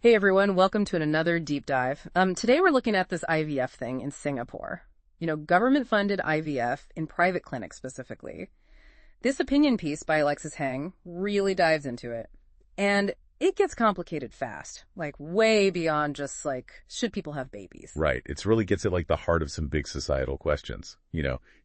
Hey everyone, welcome to another deep dive. Today we're looking at this IVF thing in Singapore. Government-funded IVF in private clinics specifically. This opinion piece by Alexis Heng really dives into it. And it gets complicated fast, like way beyond just should people have babies? Right. It really gets at the heart of some big societal questions.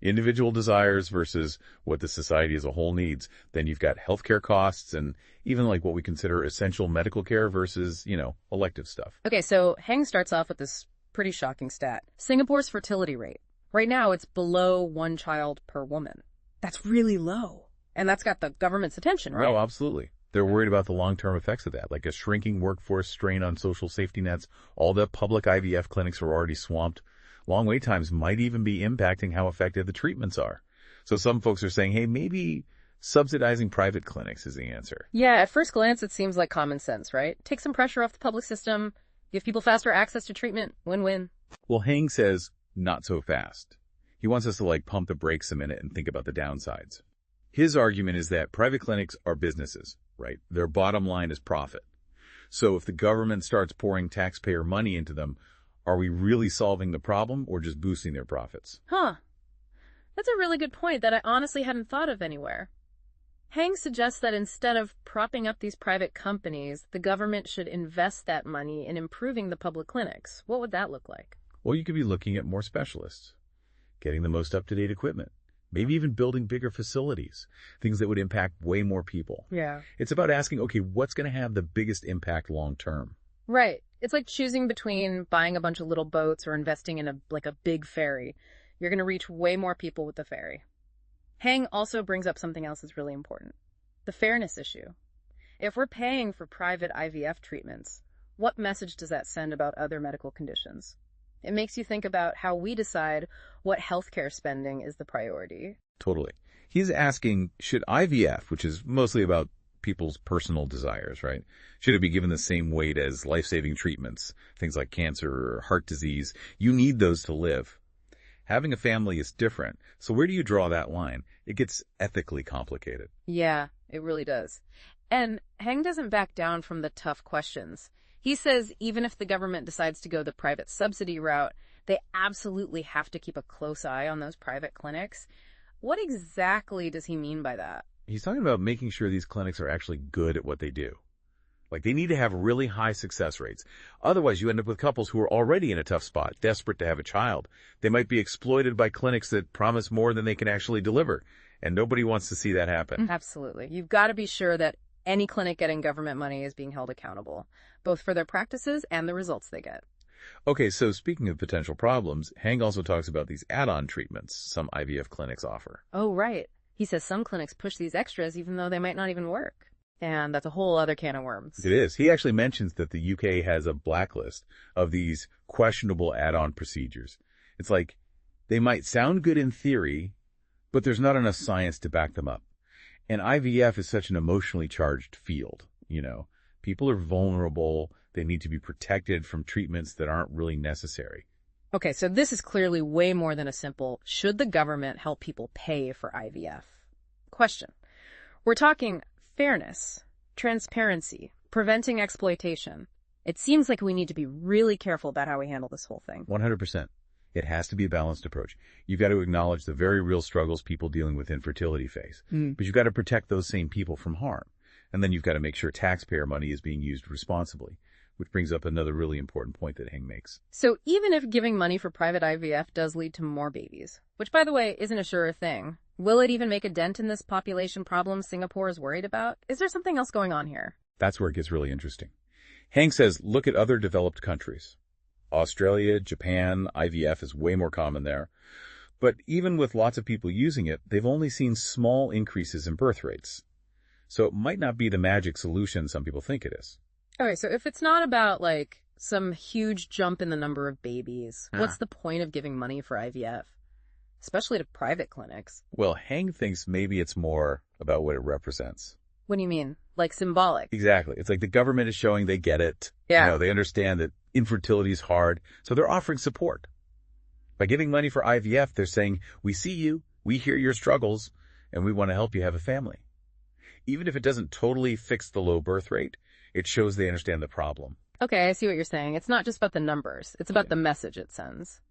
Individual desires versus what the society as a whole needs. Then you've got healthcare costs and even what we consider essential medical care versus, elective stuff. Okay, so Heng starts off with this pretty shocking stat. Singapore's fertility rate. Right now it's below 1 child per woman. That's really low. And that's got the government's attention, right? Oh, absolutely. They're worried about the long-term effects of that, like a shrinking workforce, strain on social safety nets. All the public IVF clinics are already swamped. Long wait times might even be impacting how effective the treatments are. So some folks are saying, hey, maybe subsidizing private clinics is the answer. Yeah, at first glance, it seems like common sense, right? Take some pressure off the public system, give people faster access to treatment, win-win. Well, Heng says not so fast. He wants us to pump the brakes a minute and think about the downsides. His argument is that private clinics are businesses, right? Their bottom line is profit. So if the government starts pouring taxpayer money into them, are we really solving the problem or just boosting their profits? Huh. That's a really good point that I honestly hadn't thought of anywhere. Heng suggests that instead of propping up these private companies, the government should invest that money in improving the public clinics. What would that look like? Well, you could be looking at more specialists, getting the most up-to-date equipment, maybe even building bigger facilities, things that would impact way more people. Yeah. It's about asking, okay, what's going to have the biggest impact long term? Right. It's like choosing between buying a bunch of little boats or investing in a big ferry. You're going to reach way more people with the ferry. Heng also brings up something else that's really important. The fairness issue. If we're paying for private IVF treatments, what message does that send about other medical conditions? It makes you think about how we decide what healthcare spending is the priority. Totally. He's asking, should IVF, which is mostly about people's personal desires, right? Should it be given the same weight as life-saving treatments, things like cancer or heart disease? You need those to live. Having a family is different. So where do you draw that line? It gets ethically complicated. Yeah, it really does. And Heng doesn't back down from the tough questions. He says even if the government decides to go the private subsidy route, they absolutely have to keep a close eye on those private clinics. What exactly does he mean by that? He's talking about making sure these clinics are actually good at what they do. They need to have really high success rates. Otherwise, you end up with couples who are already in a tough spot, desperate to have a child. They might be exploited by clinics that promise more than they can actually deliver. And nobody wants to see that happen. Absolutely. You've got to be sure that any clinic getting government money is being held accountable, both for their practices and the results they get. Okay, so speaking of potential problems, Heng also talks about these add-on treatments some IVF clinics offer. Oh, right. He says some clinics push these extras even though they might not even work. And that's a whole other can of worms. It is. He actually mentions that the UK has a blacklist of these questionable add-on procedures. It's they might sound good in theory, but there's not enough science to back them up. And IVF is such an emotionally charged field. People are vulnerable. They need to be protected from treatments that aren't really necessary. Okay, so this is clearly way more than a simple, should the government help people pay for IVF? Question. We're talking fairness, transparency, preventing exploitation. It seems like we need to be really careful about how we handle this whole thing. 100%. It has to be a balanced approach. You've got to acknowledge the very real struggles people dealing with infertility face. But you've got to protect those same people from harm. And then you've got to make sure taxpayer money is being used responsibly, which brings up another really important point that Heng makes. So even if giving money for private IVF does lead to more babies, which, by the way, isn't a sure thing, will it even make a dent in this population problem Singapore is worried about? Is there something else going on here? That's where it gets really interesting. Heng says, look at other developed countries. Australia, Japan, IVF is way more common there. But even with lots of people using it, they've only seen small increases in birth rates. So it might not be the magic solution some people think it is. Okay, so if it's not about, some huge jump in the number of babies, what's the point of giving money for IVF? Especially to private clinics. Well, Heng thinks maybe it's more about what it represents. What do you mean? Symbolic? Exactly. It's the government is showing they get it. Yeah. They understand that infertility is hard, so they're offering support. By giving money for IVF, they're saying, we see you, we hear your struggles, and we want to help you have a family. Even if it doesn't totally fix the low birth rate, it shows they understand the problem. Okay, I see what you're saying. It's not just about the numbers. It's about the message it sends.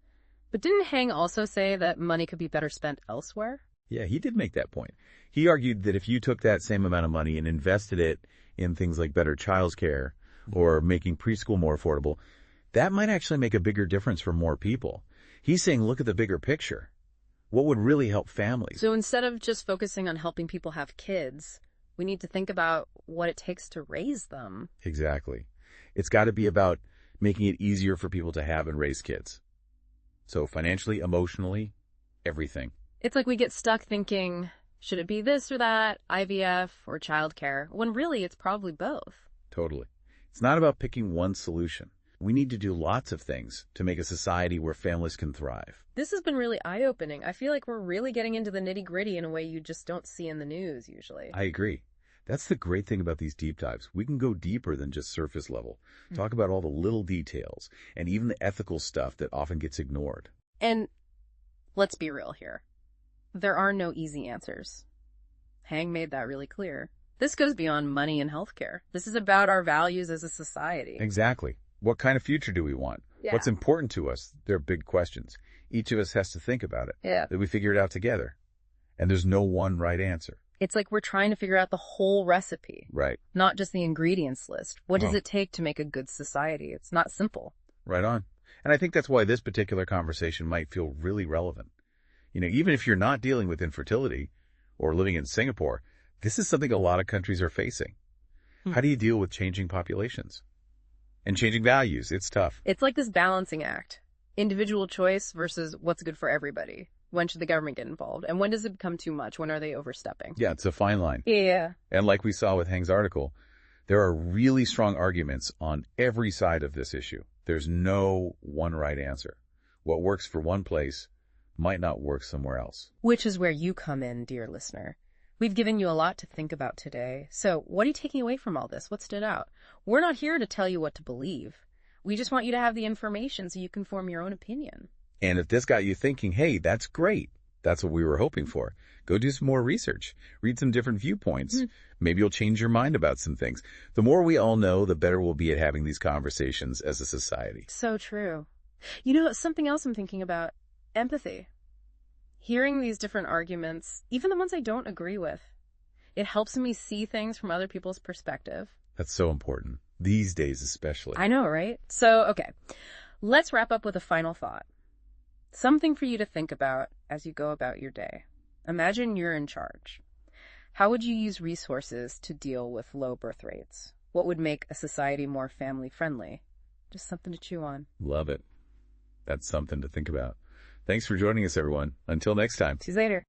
But didn't Hang also say that money could be better spent elsewhere? Yeah, he did make that point. He argued that if you took that same amount of money and invested it in things like better childcare or making preschool more affordable, that might actually make a bigger difference for more people. He's saying, look at the bigger picture. What would really help families? So instead of just focusing on helping people have kids, we need to think about what it takes to raise them. Exactly. It's got to be about making it easier for people to have and raise kids. So financially, emotionally, everything. It's like we get stuck thinking, should it be this or that, IVF or childcare, when really it's probably both. Totally. It's not about picking one solution. We need to do lots of things to make a society where families can thrive. This has been really eye-opening. I feel like we're really getting into the nitty-gritty in a way you just don't see in the news usually. I agree. That's the great thing about these deep dives. We can go deeper than just surface level. Talk about all the little details and even the ethical stuff that often gets ignored. And let's be real here. There are no easy answers. Hang made that really clear. This goes beyond money and healthcare. This is about our values as a society. Exactly. What kind of future do we want? Yeah. What's important to us? They're big questions. Each of us has to think about it. Yeah. That we figure it out together. And there's no one right answer. It's like we're trying to figure out the whole recipe, Right. not just the ingredients list. What does it take to make a good society? It's not simple. Right on. And I think that's why this particular conversation might feel really relevant. You know, even if you're not dealing with infertility or living in Singapore, this is something a lot of countries are facing. How do you deal with changing populations? And changing values? It's tough. It's like this balancing act. Individual choice versus what's good for everybody. When should the government get involved? And when does it become too much? When are they overstepping? Yeah, it's a fine line. Yeah. And like we saw with Hang's article, there are really strong arguments on every side of this issue. There's no one right answer. What works for one place might not work somewhere else. Which is where you come in, dear listener. We've given you a lot to think about today. So what are you taking away from all this? What stood out? We're not here to tell you what to believe. We just want you to have the information so you can form your own opinion. And if this got you thinking, hey, that's great. That's what we were hoping for. Go do some more research. Read some different viewpoints. Maybe you'll change your mind about some things. The more we all know, the better we'll be at having these conversations as a society. So true. You know, something else I'm thinking about, empathy. Hearing these different arguments, even the ones I don't agree with, it helps me see things from other people's perspective. That's so important. These days especially. I know, right? So, okay, let's wrap up with a final thought. Something for you to think about as you go about your day. Imagine you're in charge. How would you use resources to deal with low birth rates? What would make a society more family-friendly? Just something to chew on. Love it. That's something to think about. Thanks for joining us, everyone. Until next time. See you later.